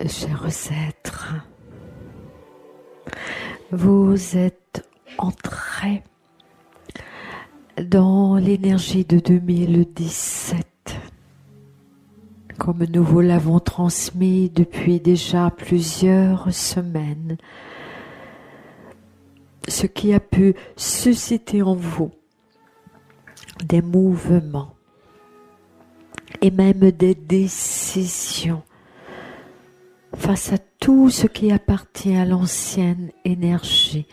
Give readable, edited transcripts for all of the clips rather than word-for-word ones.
Chers êtres, vous êtes entrés dans l'énergie de 2017, comme nous vous l'avons transmis depuis déjà plusieurs semaines, ce qui a pu susciter en vous des mouvements et même des décisions face à tout ce qui appartient à l'ancienne énergie,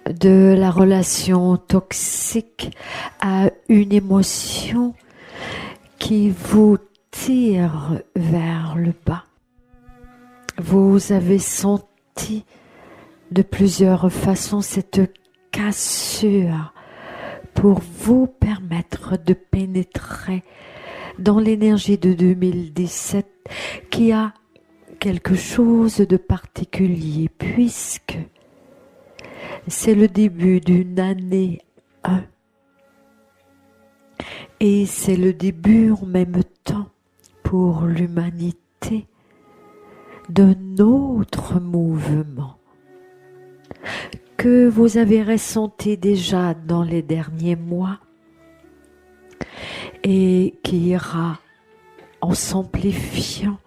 de la relation toxique à une émotion qui vous tire vers le bas. Vous avez senti de plusieurs façons cette cassure pour vous permettre de pénétrer dans l'énergie de 2017 qui a quelque chose de particulier puisque c'est le début d'une année 1 et c'est le début en même temps pour l'humanité d'un autre mouvement que vous avez ressenti déjà dans les derniers mois et qui ira en s'amplifiant.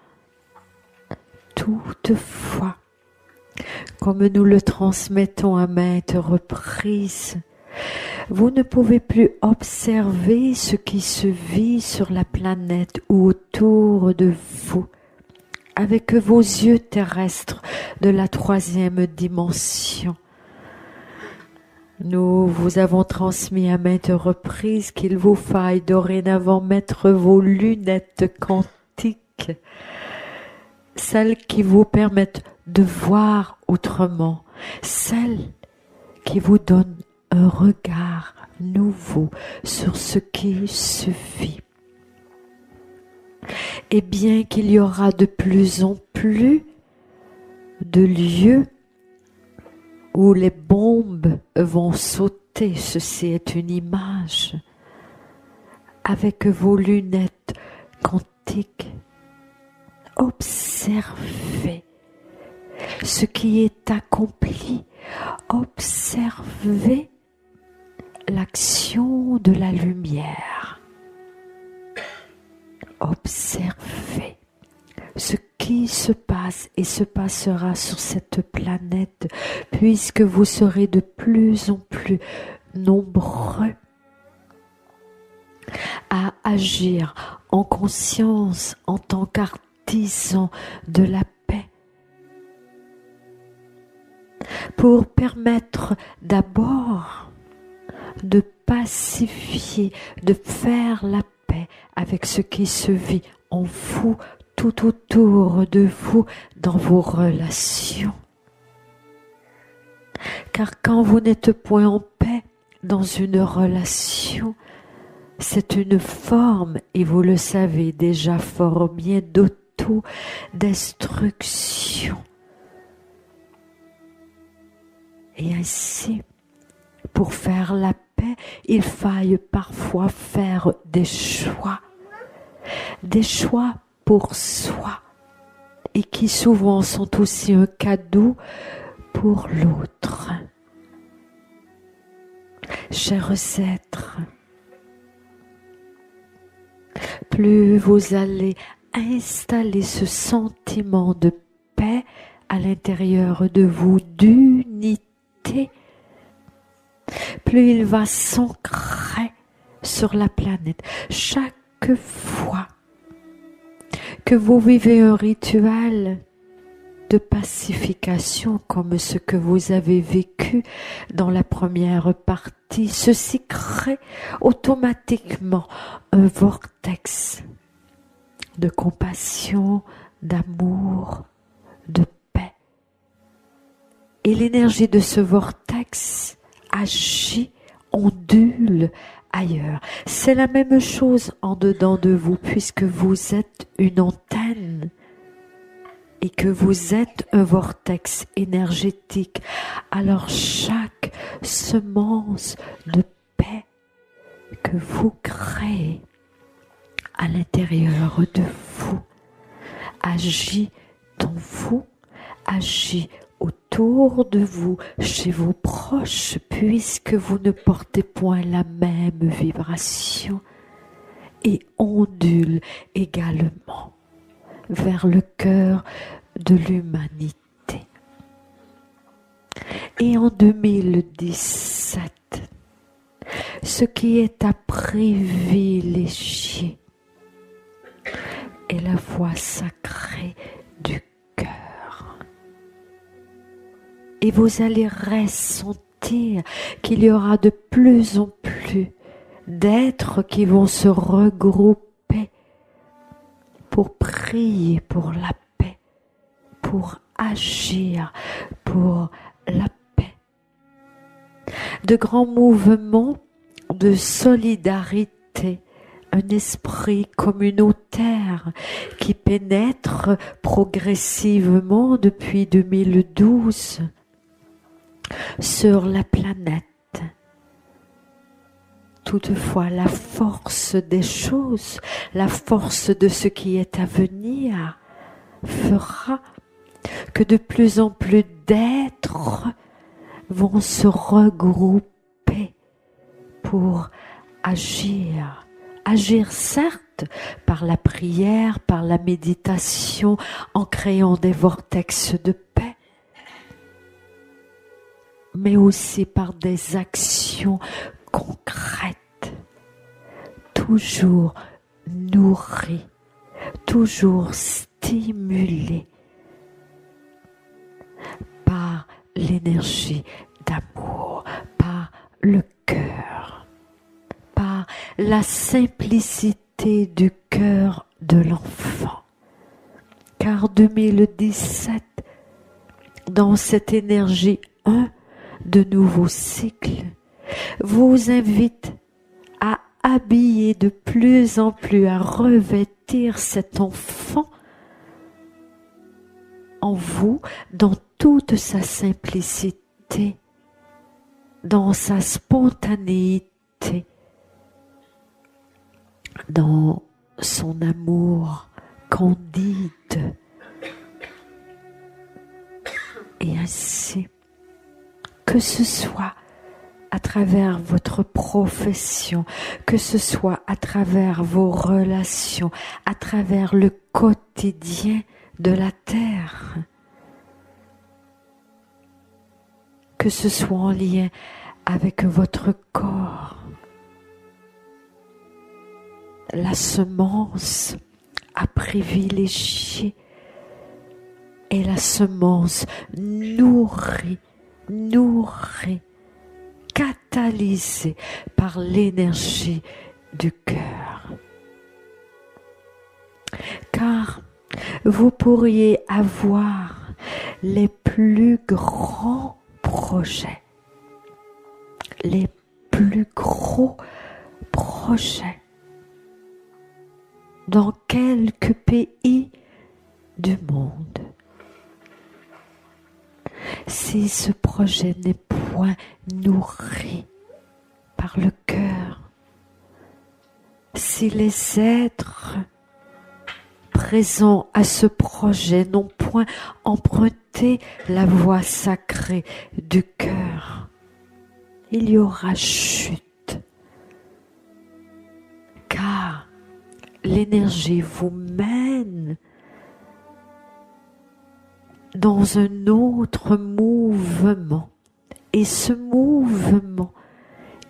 Toutefois, comme nous le transmettons à maintes reprises, vous ne pouvez plus observer ce qui se vit sur la planète ou autour de vous avec vos yeux terrestres de la 3e dimension. Nous vous avons transmis à maintes reprises qu'il vous faille dorénavant mettre vos lunettes quantiques, celles qui vous permettent de voir autrement, celles qui vous donnent un regard nouveau sur ce qui se vit. Et bien qu'il y aura de plus en plus de lieux où les bombes vont sauter, ceci est une image, avec vos lunettes quantiques, observez ce qui est accompli, observez l'action de la lumière, observez ce qui se passe et se passera sur cette planète puisque vous serez de plus en plus nombreux à agir en conscience en tant qu'artisans de la paix pour permettre d'abord de pacifier, de faire la paix avec ce qui se vit en vous, tout autour de vous, dans vos relations. Car quand vous n'êtes point en paix dans une relation, c'est une forme, et vous le savez déjà fort bien, d'autodestruction. Et ainsi, pour faire la paix, il faille parfois faire des choix pour soi, et qui souvent sont aussi un cadeau pour l'autre. Chers êtres, plus vous allez installer ce sentiment de paix à l'intérieur de vous, d'unité, plus il va s'ancrer sur la planète. Chaque fois que vous vivez un rituel de pacification comme ce que vous avez vécu dans la première partie, ceci crée automatiquement un vortex de compassion, d'amour, de paix. Et l'énergie de ce vortex agit, ondule ailleurs. C'est la même chose en dedans de vous puisque vous êtes une antenne et que vous êtes un vortex énergétique. Alors chaque semence de paix que vous créez à l'intérieur de vous agit en vous agit autour de vous, chez vos proches, puisque vous ne portez point la même vibration, et ondule également vers le cœur de l'humanité. Et en 2017, ce qui est à privilégier est la voix sacrée du cœur. Et vous allez ressentir qu'il y aura de plus en plus d'êtres qui vont se regrouper pour prier pour la paix, pour agir pour la paix. De grands mouvements de solidarité, un esprit communautaire qui pénètre progressivement depuis 2012 sur la planète. Toutefois, la force des choses, la force de ce qui est à venir fera que de plus en plus d'êtres vont se regrouper pour agir. Agir certes par la prière, par la méditation, en créant des vortex de paix, mais aussi par des actions concrètes, toujours nourries, toujours stimulées par l'énergie d'amour, par le cœur, par la simplicité du cœur de l'enfant. Car 2017, dans cette énergie 1 de nouveaux cycles, vous invite à habiller de plus en plus, à revêtir cet enfant en vous dans toute sa simplicité, dans sa spontanéité, dans son amour candide. Et ainsi, que ce soit à travers votre profession, que ce soit à travers vos relations, à travers le quotidien de la terre, que ce soit en lien avec votre corps, la semence à privilégier est la semence nourrie, catalysée par l'énergie du cœur. Car vous pourriez avoir les plus grands projets, les plus gros projets dans quelques pays du monde. Si ce projet n'est point nourri par le cœur, si les êtres présents à ce projet n'ont point emprunté la voie sacrée du cœur, il y aura chute. Car l'énergie vous mène dans un autre mouvement. Et ce mouvement,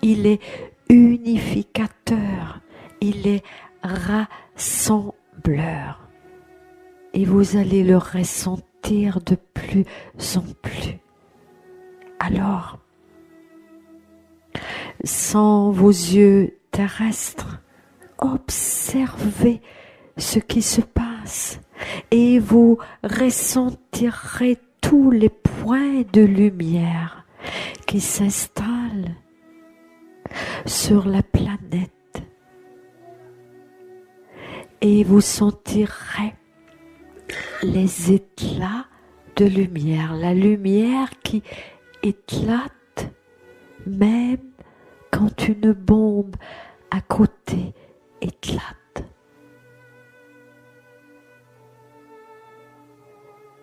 il est unificateur, il est rassembleur. Et vous allez le ressentir de plus en plus. Alors, sans vos yeux terrestres, observez ce qui se passe et vous ressentirez tous les points de lumière qui s'installent sur la planète et vous sentirez les éclats de lumière, la lumière qui éclate même quand une bombe à côté éclate.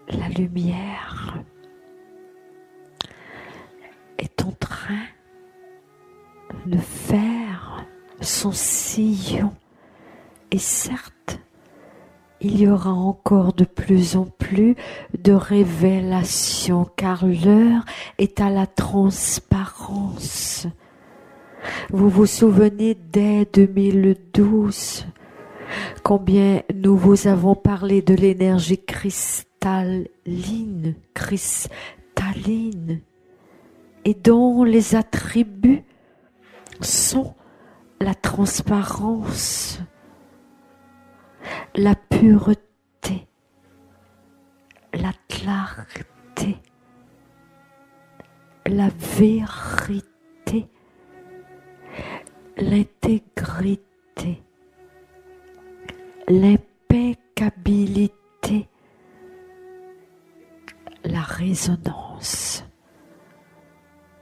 la lumière est en train de faire son sillon. Et certes, il y aura encore de plus en plus de révélations, car l'heure est à la transparence. Vous vous souvenez dès 2012 combien nous vous avons parlé de l'énergie cristalline, et dont les attributs sont la transparence, la pureté, la clarté, la vérité, l'intégrité, l'impeccabilité, la résonance,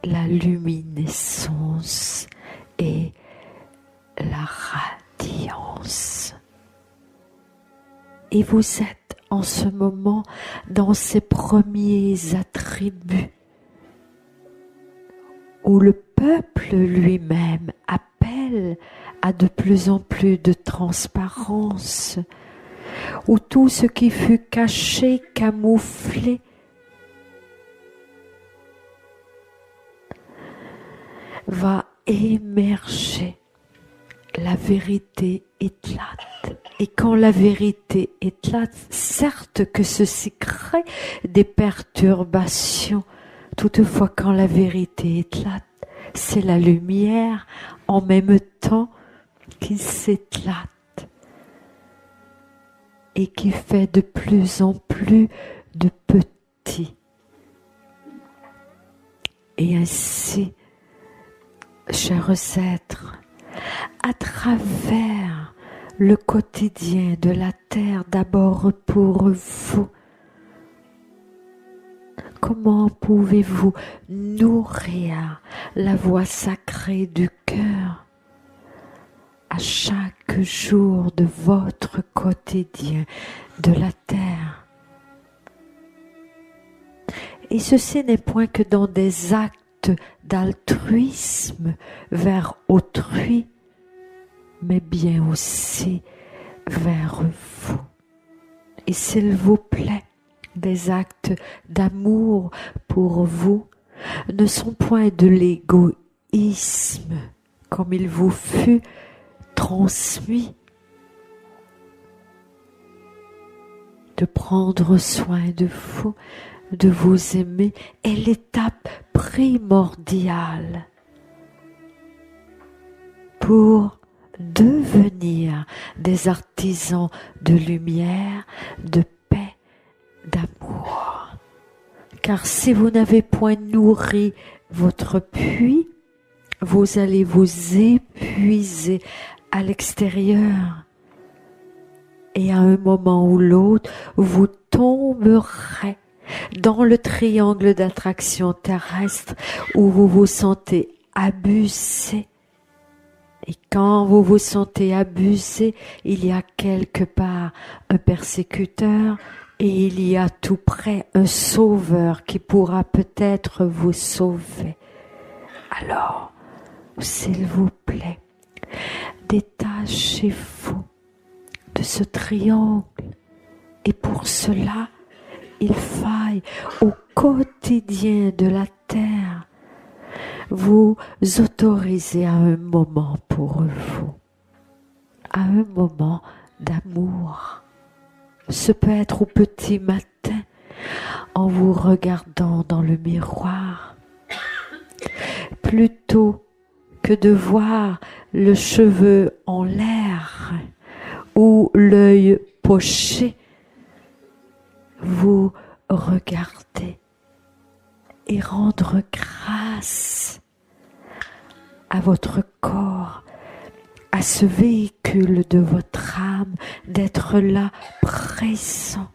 la luminescence et la radiance. Et vous êtes en ce moment dans ces premiers attributs où le peuple lui-même appelle à de plus en plus de transparence, où tout ce qui fut caché, camouflé, va émerger. La vérité éclate. Et quand la vérité éclate, certes que ceci crée des perturbations. Toutefois, quand la vérité éclate, c'est la lumière en même temps qui s'éclate et qui fait de plus en plus de petits. Et ainsi, chers êtres, à travers le quotidien de la terre, d'abord pour vous, comment pouvez-vous nourrir la voix sacrée du cœur à chaque jour de votre quotidien de la terre? Et ceci n'est point que dans des actes d'altruisme vers autrui, mais bien aussi vers vous. Et s'il vous plaît, des actes d'amour pour vous ne sont point de l'égoïsme comme il vous fut transmis, de prendre soin de vous, de vous aimer est l'étape primordiale pour devenir des artisans de lumière, de paix, d'amour. Car si vous n'avez point nourri votre puits, vous allez vous épuiser à l'extérieur. Et à un moment ou l'autre, vous tomberez dans le triangle d'attraction terrestre où vous vous sentez abusé. Et quand vous vous sentez abusé, il y a quelque part un persécuteur et il y a tout près un sauveur qui pourra peut-être vous sauver. Alors, s'il vous plaît, détachez-vous de ce triangle. Et pour cela, il faille au quotidien de la terre vous autoriser à un moment pour vous, à un moment d'amour. Ce peut être au petit matin, en vous regardant dans le miroir, plutôt que de voir le cheveu en l'air ou l'œil poché. Vous regardez et rendre grâce à votre corps, à ce véhicule de votre âme, d'être là présent.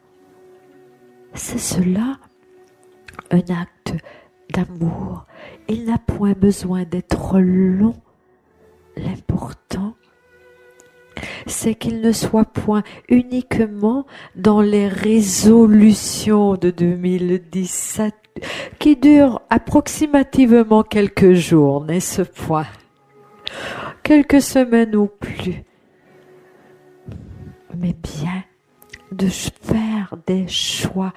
C'est cela, un acte d'amour. Il n'a point besoin d'être long. L'important, c'est qu'il ne soit point uniquement dans les résolutions de 2017 qui durent approximativement quelques jours, n'est-ce point? Quelques semaines ou plus. Mais bien de faire des choix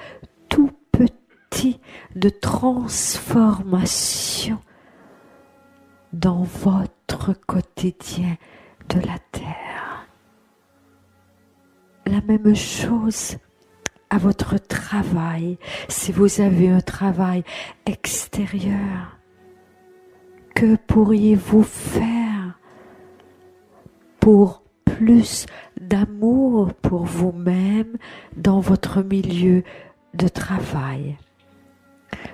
tout petits de transformation dans votre quotidien de la terre. La même chose à votre travail, si vous avez un travail extérieur. Que pourriez-vous faire pour plus d'amour pour vous-même dans votre milieu de travail?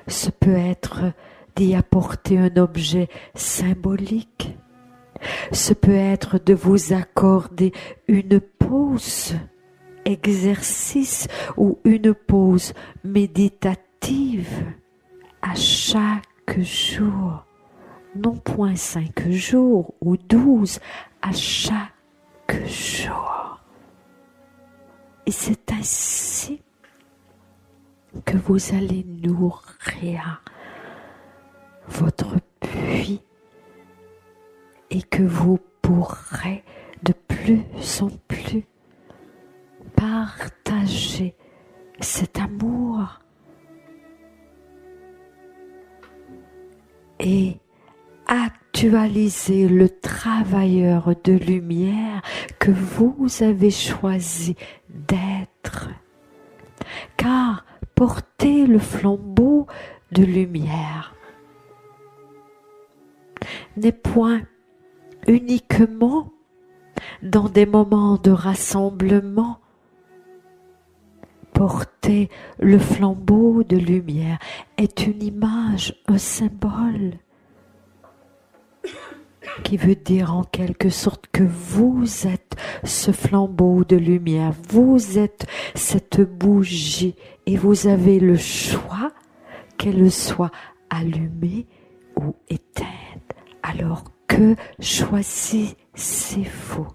Ce peut être d'y apporter un objet symbolique. Ce peut être de vous accorder une pause exercice ou une pause méditative à chaque jour. Non point 5 jours ou 12, à chaque jour. Et c'est ainsi que vous allez nourrir votre puits et que vous pourrez de plus en plus partager cet amour et actualiser le travailleur de lumière que vous avez choisi d'être. Car porter le flambeau de lumière n'est point uniquement dans des moments de rassemblement. Porter le flambeau de lumière est une image, un symbole qui veut dire en quelque sorte que vous êtes ce flambeau de lumière, vous êtes cette bougie et vous avez le choix qu'elle soit allumée ou éteinte. Alors que choisissez-vous,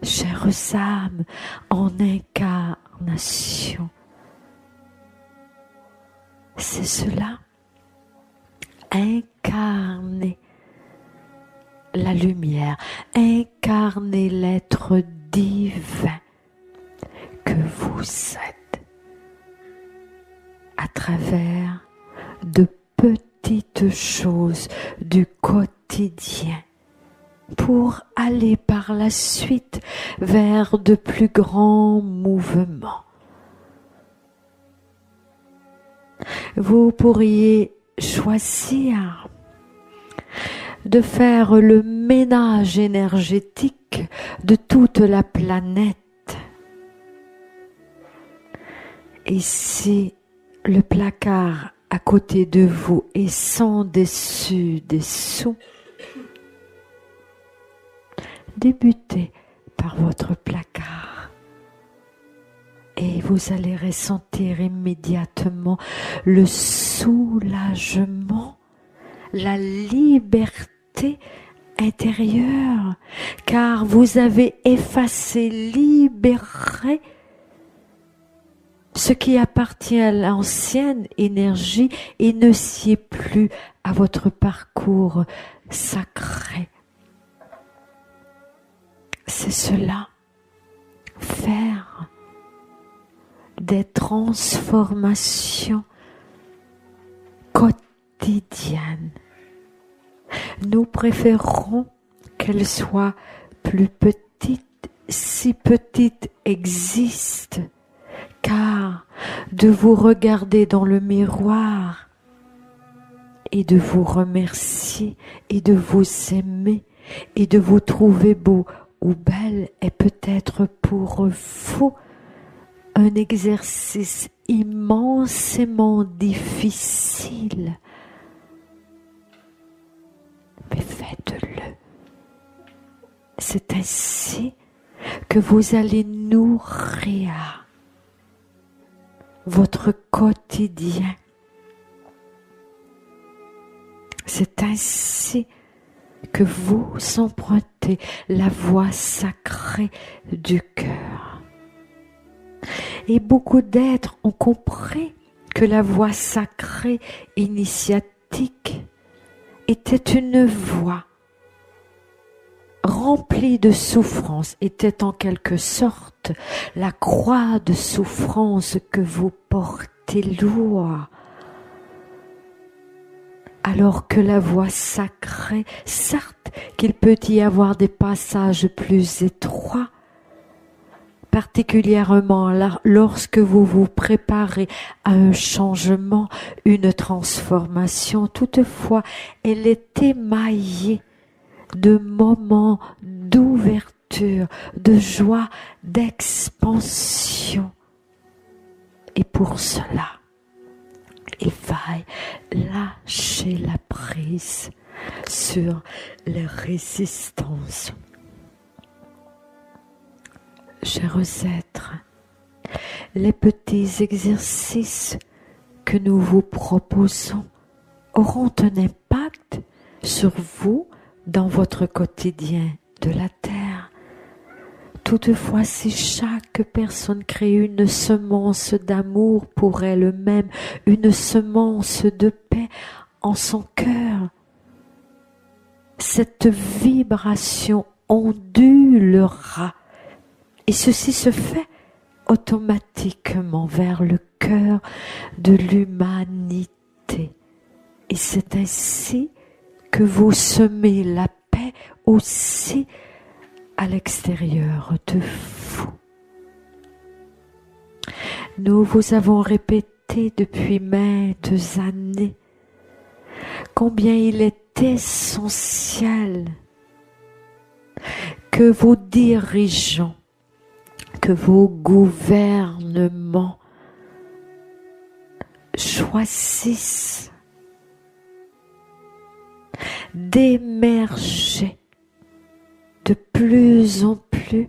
chères âmes en incarnation? C'est cela, incarner la lumière, incarner l'être divin que vous êtes à travers de petites choses du quotidien pour aller par la suite vers de plus grands mouvements. Vous pourriez choisir de faire le ménage énergétique de toute la planète. Et si le placard à côté de vous est sans dessus-dessous, débutez par votre placard et vous allez ressentir immédiatement le soulagement, la liberté intérieure, car vous avez effacé, libéré ce qui appartient à l'ancienne énergie et ne sied plus à votre parcours sacré. C'est cela, faire des transformations quotidiennes. Nous préférons qu'elles soient plus petites, si petites existent, car de vous regarder dans le miroir et de vous remercier et de vous aimer et de vous trouver beau ou belle est peut-être pour vous un exercice immensément difficile. Mais faites-le. C'est ainsi que vous allez nourrir votre quotidien. C'est ainsi que vous empruntez la voie sacrée du cœur. Et beaucoup d'êtres ont compris que la voie sacrée initiatique était une voie remplie de souffrance, était en quelque sorte la croix de souffrance que vous portez lourd. Alors que la voie sacrée, certes qu'il peut y avoir des passages plus étroits, particulièrement lorsque vous vous préparez à un changement, une transformation, toutefois elle est émaillée de moments d'ouverture, de joie, d'expansion. Et pour cela, il faille lâcher la prise sur les résistances. Chers êtres, les petits exercices que nous vous proposons auront un impact sur vous dans votre quotidien de la terre. Toutefois, si chaque personne crée une semence d'amour pour elle-même, une semence de paix en son cœur, cette vibration ondulera. Et ceci se fait automatiquement vers le cœur de l'humanité. Et c'est ainsi que vous semez la paix aussi à l'extérieur de vous. Nous vous avons répété depuis maintes années combien il est essentiel que vos dirigeants, que vos gouvernements choisissent d'émerger de plus en plus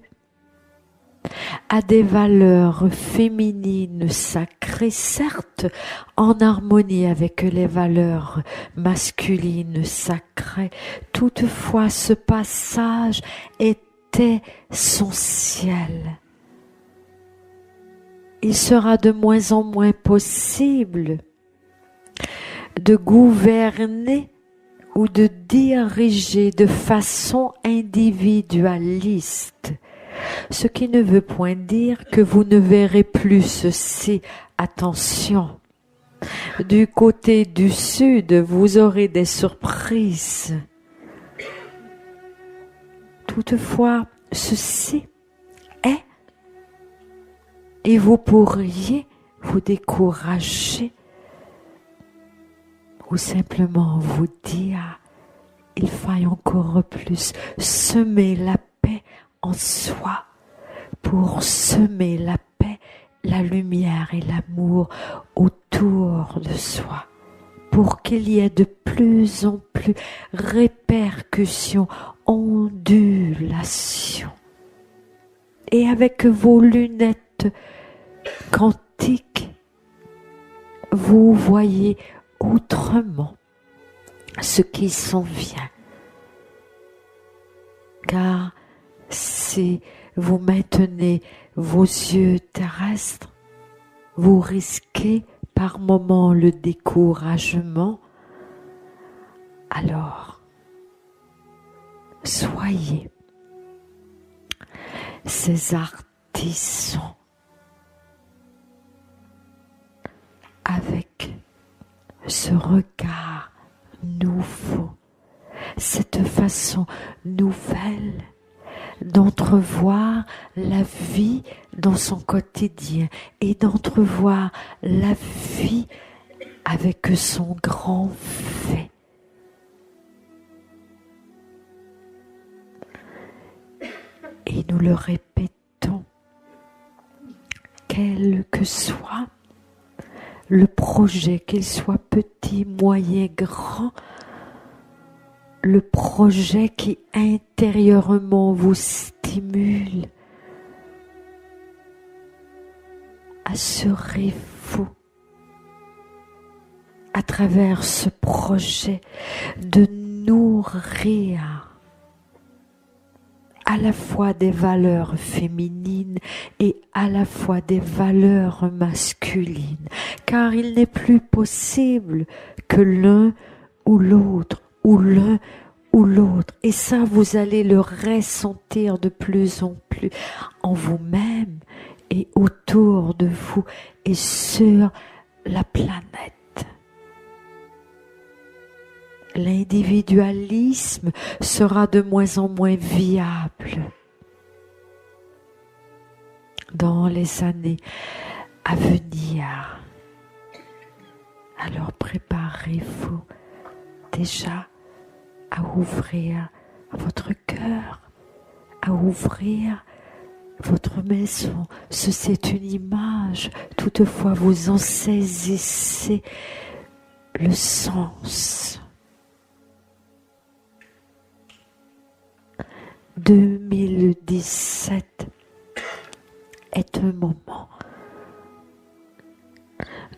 à des valeurs féminines sacrées, certes en harmonie avec les valeurs masculines sacrées. Toutefois, ce passage est essentiel. Il sera de moins en moins possible de gouverner ou de diriger de façon individualiste, ce qui ne veut point dire que vous ne verrez plus ceci. Attention, du côté du sud, vous aurez des surprises. Toutefois, ceci est, et vous pourriez vous décourager ou simplement vous dire, il faille encore plus semer la paix en soi pour semer la paix, la lumière et l'amour autour de soi, pour qu'il y ait de plus en plus répercussions, ondulations. Et avec vos lunettes quantiques, vous voyez autrement ce qui s'en vient. Car si vous maintenez vos yeux terrestres, vous risquez par moments le découragement. Alors, soyez ces artisans avec ce regard nouveau, cette façon nouvelle d'entrevoir la vie dans son quotidien et d'entrevoir la vie avec son grand fait. Et nous le répétons, quel que soit le projet, qu'il soit petit, moyen, grand, le projet qui intérieurement vous stimule, assurez-vous à travers ce projet de nourrir à la fois des valeurs féminines et à la fois des valeurs masculines, car il n'est plus possible que l'un ou l'autre, ou l'un ou l'autre. Et ça, vous allez le ressentir de plus en plus en vous-même et autour de vous et sur la planète. L'individualisme sera de moins en moins viable dans les années à venir. Alors préparez-vous déjà à ouvrir votre cœur, à ouvrir votre maison. C'est une image, toutefois vous en saisissez le sens. 2017 est un moment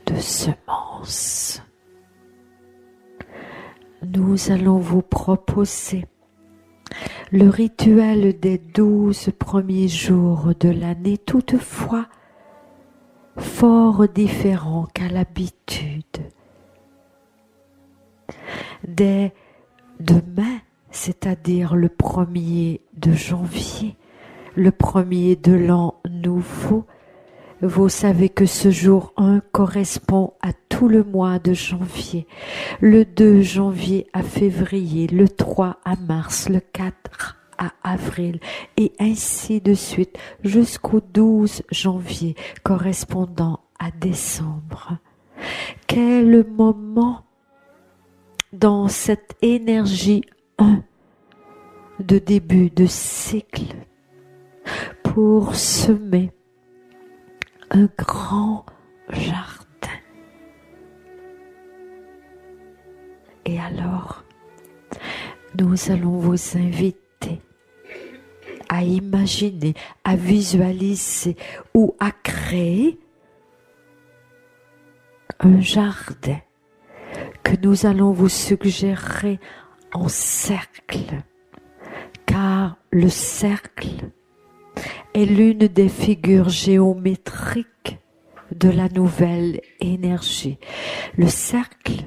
de semences. Nous allons vous proposer le rituel des 12 premiers jours de l'année, toutefois fort différent qu'à l'habitude. Dès demain, c'est-à-dire le 1er de janvier, le 1er de l'an nouveau, vous savez que ce jour 1 correspond à tout le mois de janvier, le 2 janvier à février, le 3 à mars, le 4 à avril, et ainsi de suite jusqu'au 12 janvier correspondant à décembre. Quel moment dans cette énergie 1 de début de cycle pour semer un grand jardin. Et alors, nous allons vous inviter à imaginer, à visualiser ou à créer un jardin que nous allons vous suggérer en cercle, car le cercle est l'une des figures géométriques de la nouvelle énergie. Le cercle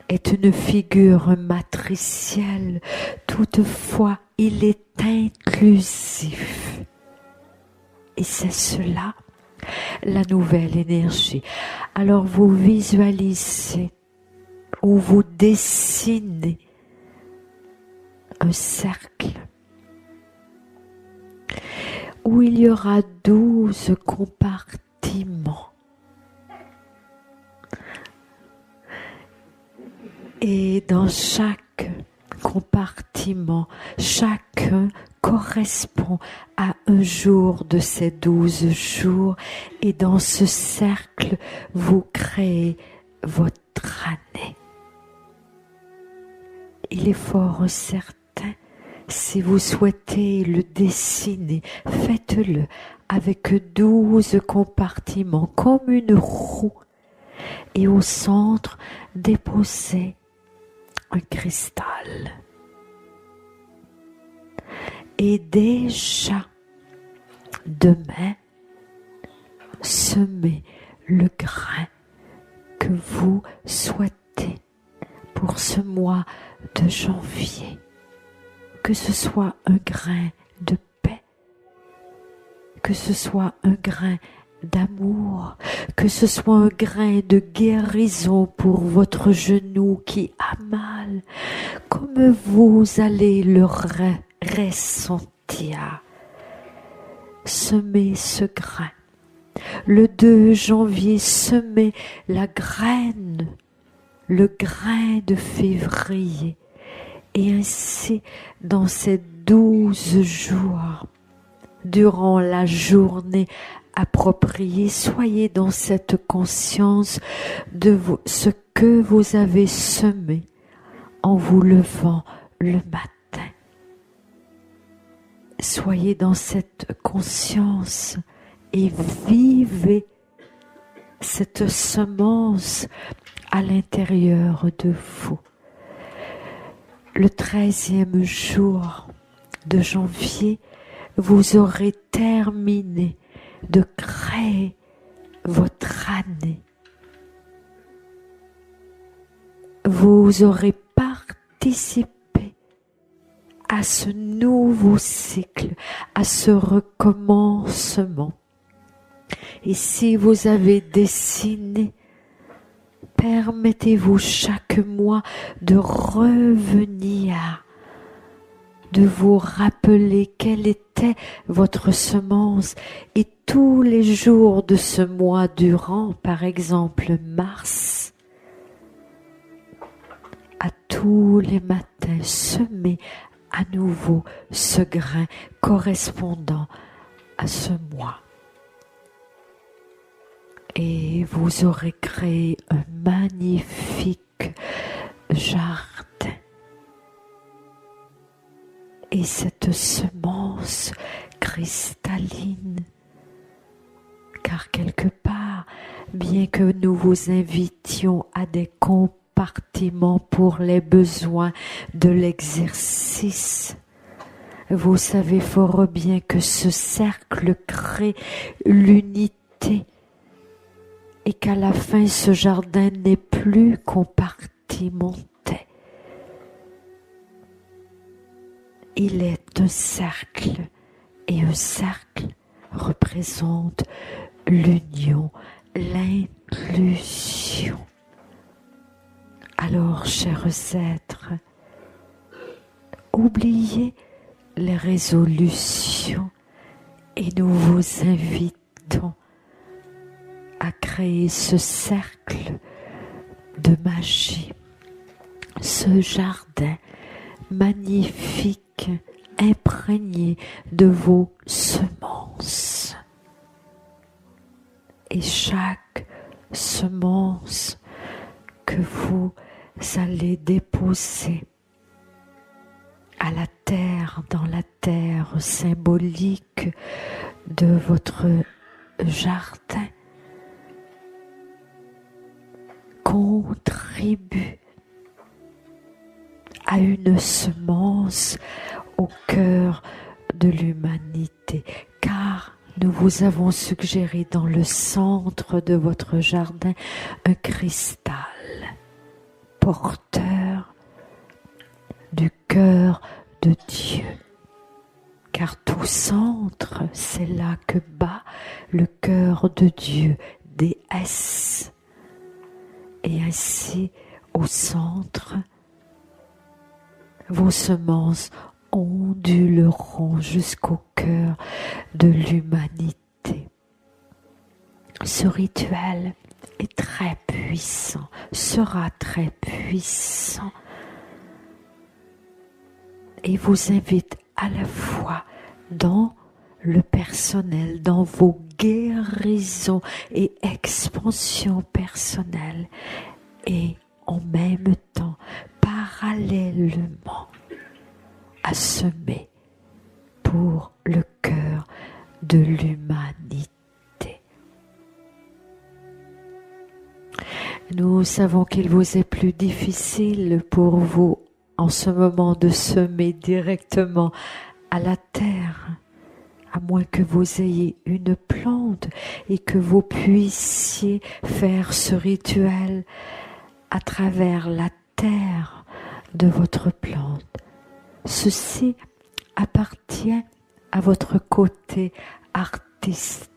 est une figure matricielle, toutefois il est inclusif. Et c'est cela, la nouvelle énergie. Alors vous visualisez ou vous dessinez un cercle où il y aura 12 compartiments. Et dans chaque compartiment, chacun correspond à un jour de ces 12 jours. Et dans ce cercle, vous créez votre année. Il est fort certain, si vous souhaitez le dessiner, faites-le avec 12 compartiments, comme une roue. Et au centre, déposez un cristal. Et déjà, demain, semez le grain que vous souhaitez pour ce mois de janvier. Que ce soit un grain de paix, que ce soit un grain d'amour, que ce soit un grain de guérison pour votre genou qui a mal, comme vous allez le ressentir. Semez ce grain. Le 2 janvier, semez la graine, le grain de février. Et ainsi, dans ces 12 jours, durant la journée appropriée, soyez dans cette conscience de ce que vous avez semé en vous levant le matin. Soyez dans cette conscience et vivez cette semence à l'intérieur de vous. le 13e jour de janvier, vous aurez terminé de créer votre année. Vous aurez participé à ce nouveau cycle, à ce recommencement. Et si vous avez dessiné, permettez-vous chaque mois de revenir, de vous rappeler quelle était votre semence. Et tous les jours de ce mois durant, par exemple mars, à tous les matins, semez à nouveau ce grain correspondant à ce mois. Et vous aurez créé un magnifique jardin. Et cette semence cristalline, car quelque part, bien que nous vous invitions à des compartiments pour les besoins de l'exercice, vous savez fort bien que ce cercle crée l'unité et qu'à la fin, ce jardin n'est plus compartimenté. Il est un cercle, et un cercle représente l'union, l'inclusion. Alors, chers êtres, oubliez les résolutions et nous vous invitons à créer ce cercle de magie, ce jardin magnifique, imprégné de vos semences. Et chaque semence que vous allez déposer à la terre, dans la terre symbolique de votre jardin, contribue à une semence au cœur de l'humanité, car nous vous avons suggéré dans le centre de votre jardin un cristal porteur du cœur de Dieu. Car tout centre, c'est là que bat le cœur de Dieu, déesse. Et ainsi, au centre, vos semences onduleront jusqu'au cœur de l'humanité. Ce rituel est très puissant, sera très puissant, et vous invite à la fois dans le personnel, dans vos guérisons et expansions personnelles, et en même temps, parallèlement, à semer pour le cœur de l'humanité. Nous savons qu'il vous est plus difficile pour vous en ce moment de semer directement à la terre, à moins que vous ayez une plante et que vous puissiez faire ce rituel à travers la terre de votre plante. Ceci appartient à votre côté artistique.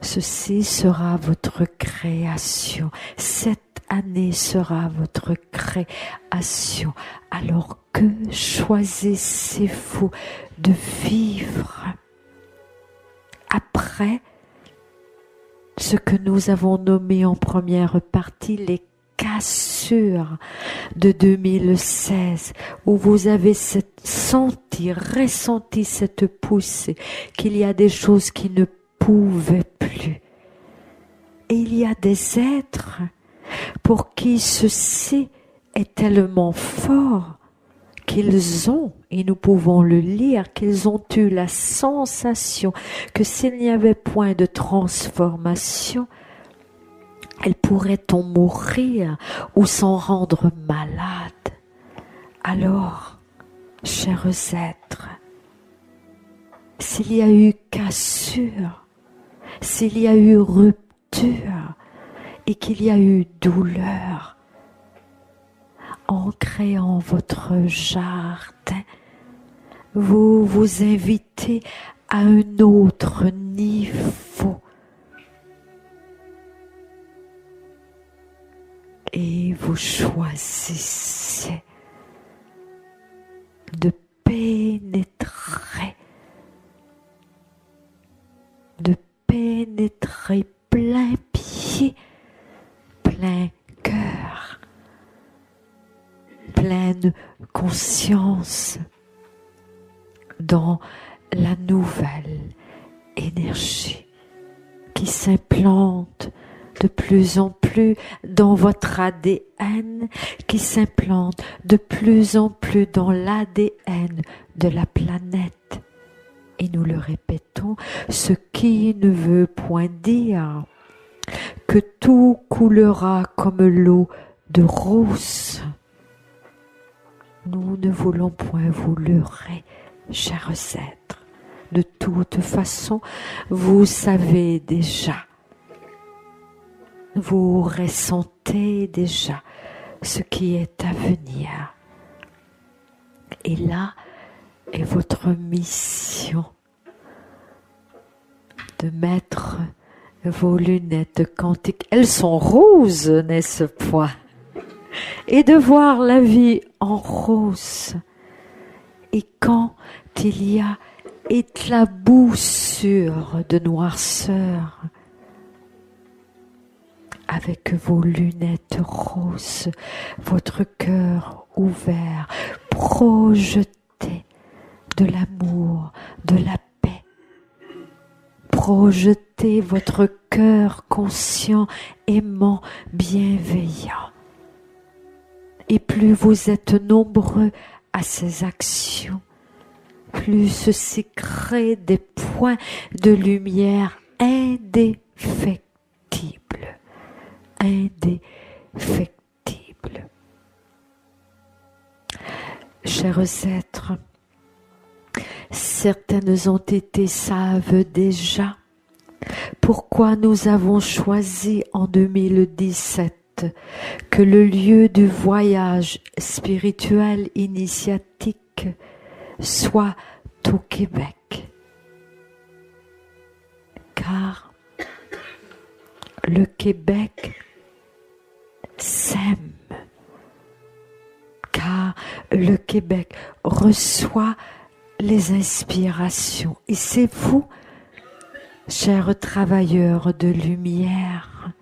Ceci sera votre création. Cette année sera votre création. Alors que choisissez-vous de vivre après ce que nous avons nommé en première partie les cassures de 2016, où vous avez ressenti cette poussée, qu'il y a des choses qui ne pouvaient plus. Et il y a des êtres pour qui ceci est tellement fort qu'ils ont, et nous pouvons le lire, qu'ils ont eu la sensation que s'il n'y avait point de transformation, elles pourraient en mourir ou s'en rendre malades. Alors, chers êtres, s'il y a eu cassure, s'il y a eu rupture et qu'il y a eu douleur, en créant votre jardin, vous vous invitez à un autre niveau. Et vous choisissez de pénétrer plein pied, plein cœur, pleine conscience dans la nouvelle énergie qui s'implante de plus en plus dans votre ADN, qui s'implante de plus en plus dans l'ADN de la planète. Et nous le répétons, ce qui ne veut point dire que tout coulera comme l'eau de rose. Nous ne voulons point vous leurrer, chers êtres. De toute façon, vous savez déjà, vous ressentez déjà ce qui est à venir. Et là est votre mission de mettre vos lunettes quantiques. Elles sont roses, n'est-ce pas? Et de voir la vie en rose. Et quand il y a éclaboussure de noirceur, avec vos lunettes roses, votre cœur ouvert, projetez de l'amour, de la paix. Projetez votre cœur conscient, aimant, bienveillant. Et plus vous êtes nombreux à ces actions, plus ceci crée des points de lumière indéfectibles. Indéfectibles. Chers êtres, certaines entités savent déjà pourquoi nous avons choisi en 2017 que le lieu du voyage spirituel initiatique soit au Québec. Car le Québec s'aime. Car le Québec reçoit les inspirations. Et c'est vous, chers travailleurs de lumière,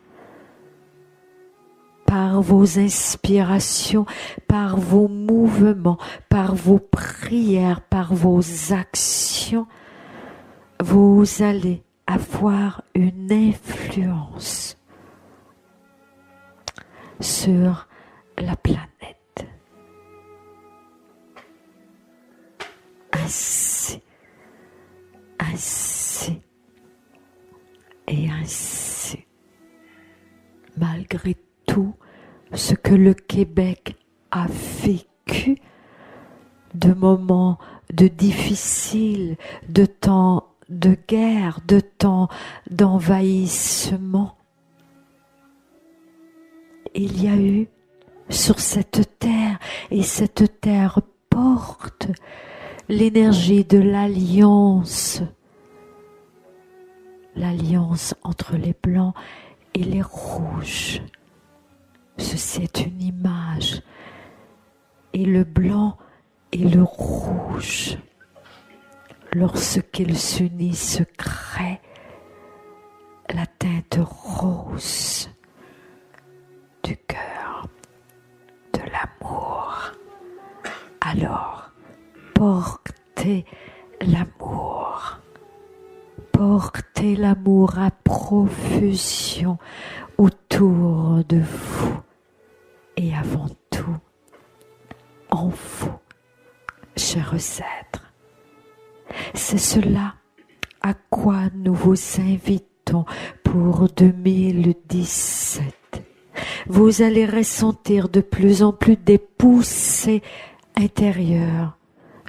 par vos inspirations, par vos mouvements, par vos prières, par vos actions, vous allez avoir une influence sur la planète. Ainsi, ainsi et ainsi. Malgré tout ce que le Québec a vécu, de moments de difficiles, de temps de guerre, de temps d'envahissement, il y a eu sur cette terre, et cette terre porte l'énergie de l'alliance entre les blancs et les rouges. Ceci est une image. Et le blanc et le rouge, lorsqu'ils s'unissent, créent la teinte rose du cœur, de l'amour. Alors, portez l'amour. Portez l'amour à profusion autour de vous et avant tout en vous, chers êtres. C'est cela à quoi nous vous invitons pour 2017. Vous allez ressentir de plus en plus des poussées intérieurs,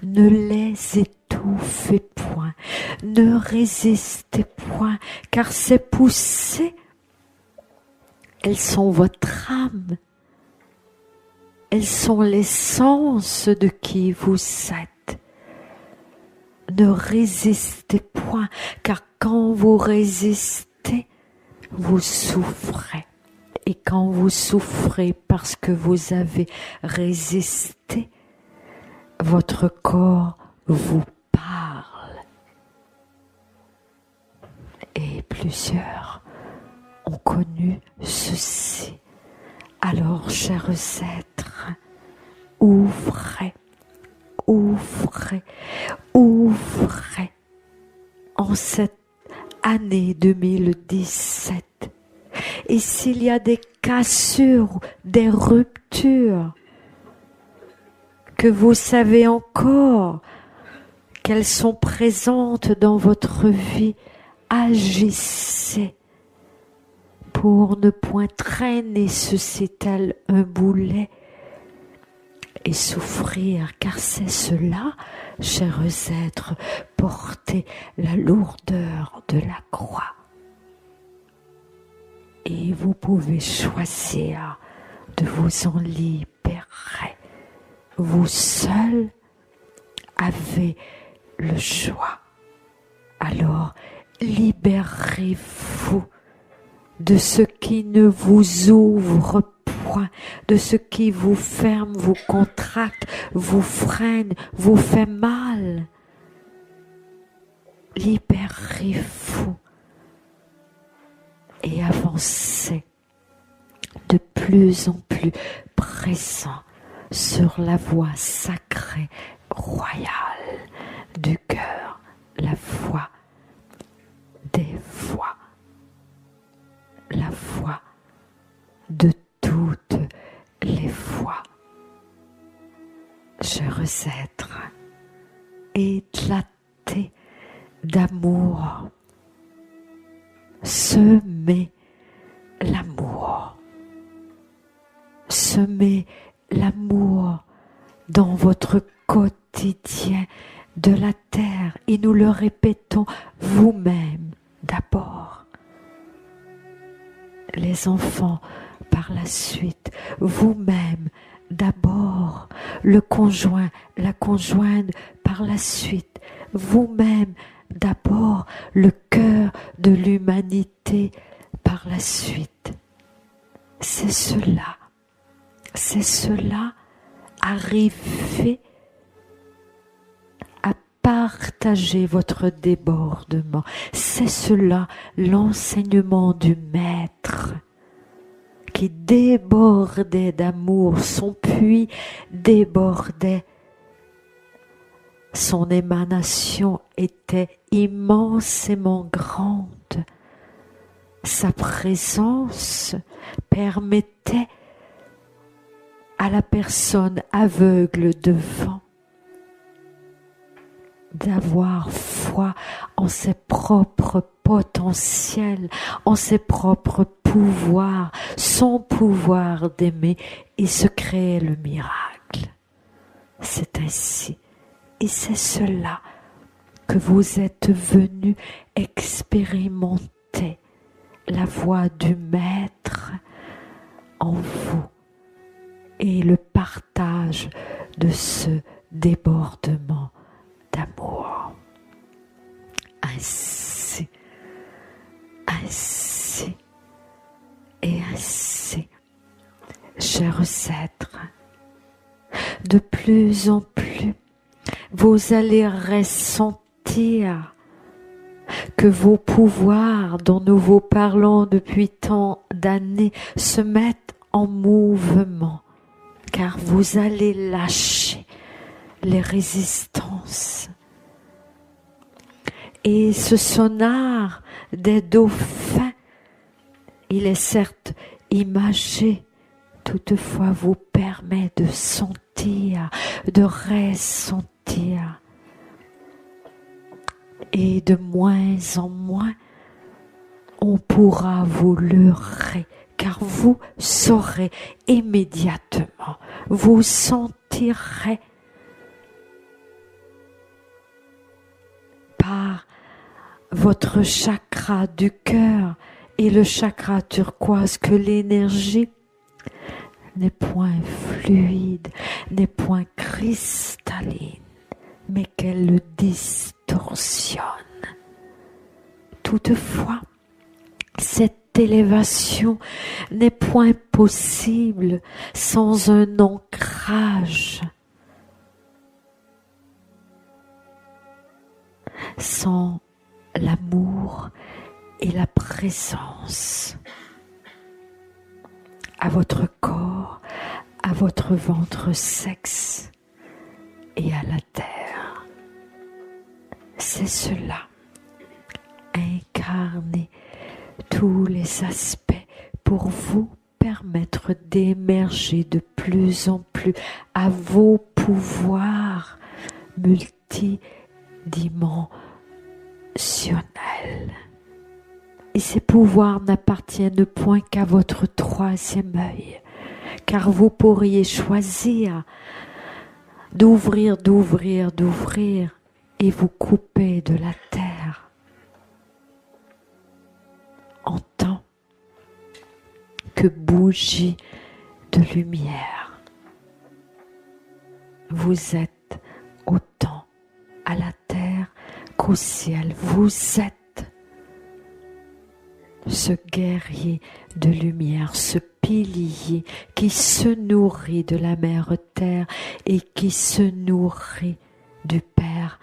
ne les étouffez point, ne résistez point, car ces poussées, elles sont votre âme, elles sont l'essence de qui vous êtes. Ne résistez point, car quand vous résistez, vous souffrez. Et quand vous souffrez parce que vous avez résisté, votre corps vous parle. Et plusieurs ont connu ceci. Alors, chers êtres, ouvrez, ouvrez, ouvrez en cette année 2017. Et s'il y a des cassures, des ruptures, que vous savez encore qu'elles sont présentes dans votre vie, agissez pour ne point traîner ceci tel un boulet et souffrir, car c'est cela, chers êtres, porter la lourdeur de la croix. Et vous pouvez choisir de vous en libérer. Vous seul avez le choix. Alors, libérez-vous de ce qui ne vous ouvre point, de ce qui vous ferme, vous contracte, vous freine, vous fait mal. Libérez-vous et avancez de plus en plus présent sur la voie sacrée, royale du cœur, la voie des voix, la voie de toutes les voix. Chers êtres, éclatez d'amour, semez l'amour, semez l'amour dans votre quotidien de la terre, et nous le répétons vous-même d'abord, les enfants par la suite, vous-même d'abord, le conjoint, la conjointe par la suite, vous-même d'abord, le cœur de l'humanité par la suite. C'est cela, arrivez à partager votre débordement. C'est cela, l'enseignement du Maître, qui débordait d'amour, son puits débordait, son émanation était immensément grande. Sa présence permettait à la personne aveugle devant d'avoir foi en ses propres potentiels, en ses propres pouvoirs, son pouvoir d'aimer, et se créer le miracle. C'est ainsi, et c'est cela que vous êtes venus expérimenter, la voix du Maître en vous et le partage de ce débordement d'amour. Ainsi, ainsi et ainsi, chers êtres, de plus en plus, vous allez ressentir que vos pouvoirs dont nous vous parlons depuis tant d'années se mettent en mouvement, car vous allez lâcher les résistances. Et ce sonar des dauphins, il est certes imagé, toutefois vous permet de sentir, de ressentir. Et de moins en moins, on pourra vous leurrer, car vous saurez immédiatement, vous sentirez par votre chakra du cœur et le chakra turquoise, que l'énergie n'est point fluide, n'est point cristalline, mais qu'elle le distorsionne. Toutefois, cette élévation n'est point possible sans un ancrage, sans l'amour et la présence à votre corps, à votre ventre sexe et à la terre. C'est cela, incarner tous les aspects pour vous permettre d'émerger de plus en plus à vos pouvoirs multidimensionnels. Et ces pouvoirs n'appartiennent point qu'à votre troisième œil, car vous pourriez choisir d'ouvrir et vous couper de la terre en tant que bougie de lumière. Vous êtes autant à la terre qu'au ciel. Vous êtes ce guerrier de lumière, ce pilier qui se nourrit de la mère terre et qui se nourrit du Père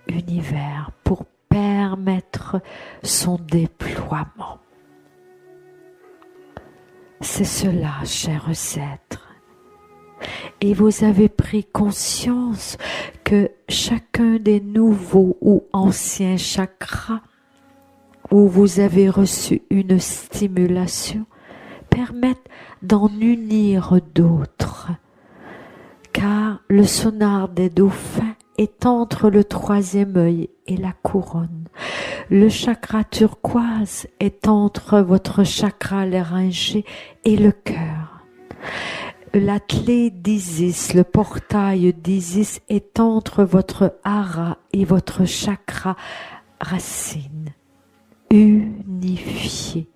univers pour permettre son déploiement. C'est cela, chers êtres. Et vous avez pris conscience que chacun des nouveaux ou anciens chakras où vous avez reçu une stimulation permettent d'en unir d'autres, car le sonar des dauphins est entre le troisième œil et la couronne. Le chakra turquoise est entre votre chakra laryngé et le cœur. La clé d'Isis, le portail d'Isis est entre votre hara et votre chakra racine. Unifié,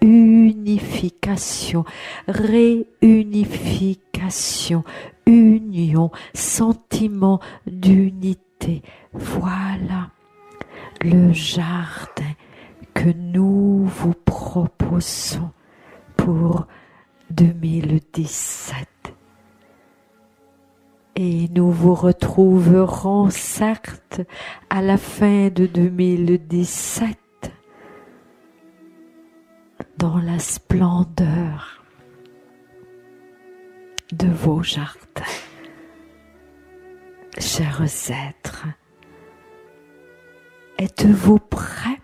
unification, réunification, union, sentiment d'unité. Voilà le jardin que nous vous proposons pour 2017. Et nous vous retrouverons certes à la fin de 2017 dans la splendeur de vos jardins. Chers êtres, êtes-vous prêts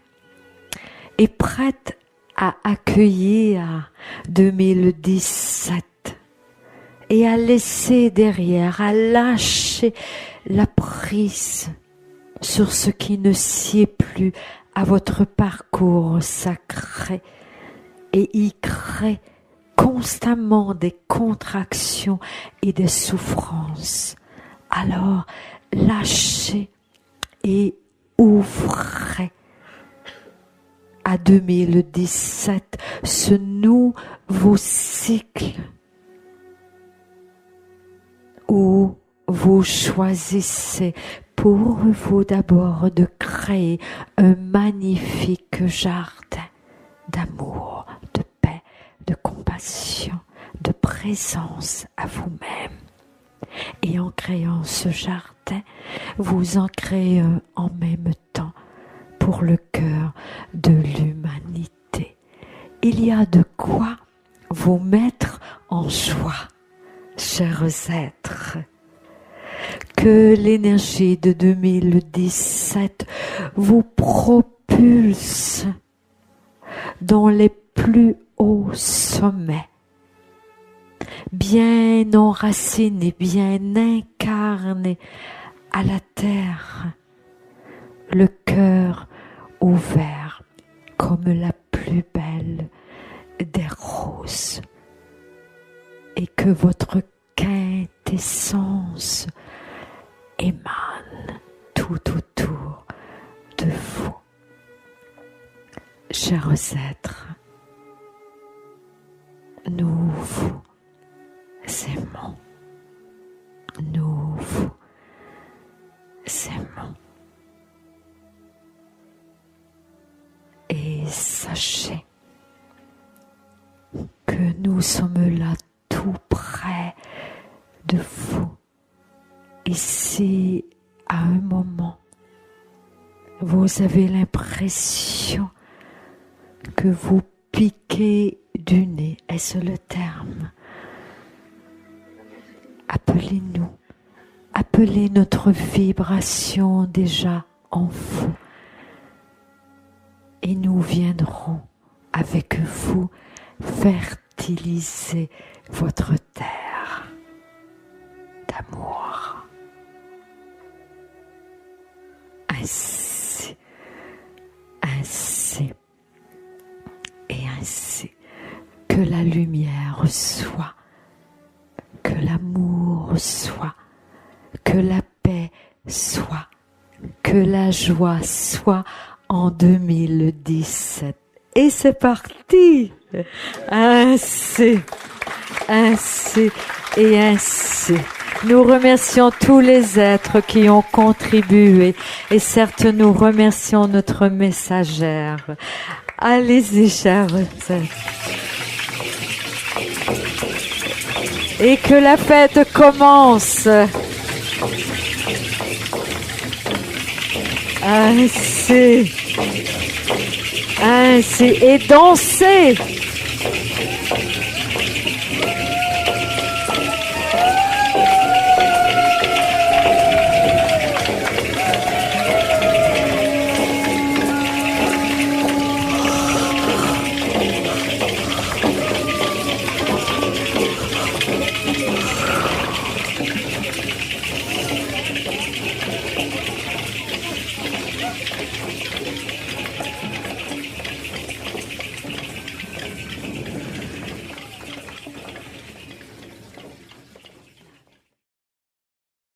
et prêtes à accueillir 2017 et à laisser derrière, à lâcher la prise sur ce qui ne sied plus à votre parcours sacré et y crée constamment des contractions et des souffrances? Alors, lâchez et ouvrez à 2017 ce nouveau cycle où vous choisissez pour vous d'abord de créer un magnifique jardin d'amour, de paix, de compassion, de présence à vous-même. Et en créant ce jardin, vous en créez un en même temps pour le cœur de l'humanité. Il y a de quoi vous mettre en joie, chers êtres. Que l'énergie de 2017 vous propulse dans les plus hauts sommets, bien enracinés, bien incarnés à la terre, le cœur ouvert comme la plus belle des roses, et que votre quintessence émane tout autour de chers êtres, nous vous aimons. Nous vous aimons. Et sachez que nous sommes là tout près de vous. Ici, à un moment, vous avez l'impression que vous piquez du nez. Est-ce le terme? Appelez-nous. Appelez notre vibration déjà en vous. Et nous viendrons avec vous fertiliser votre terre d'amour. Ainsi, ainsi et ainsi, que la lumière soit, que l'amour soit, que la paix soit, que la joie soit en 2017. Et c'est parti! Ainsi, ainsi et ainsi. Nous remercions tous les êtres qui ont contribué et certes nous remercions notre messagère. Allez-y, chers êtres. Et que la fête commence. Ainsi, ainsi, et dansez.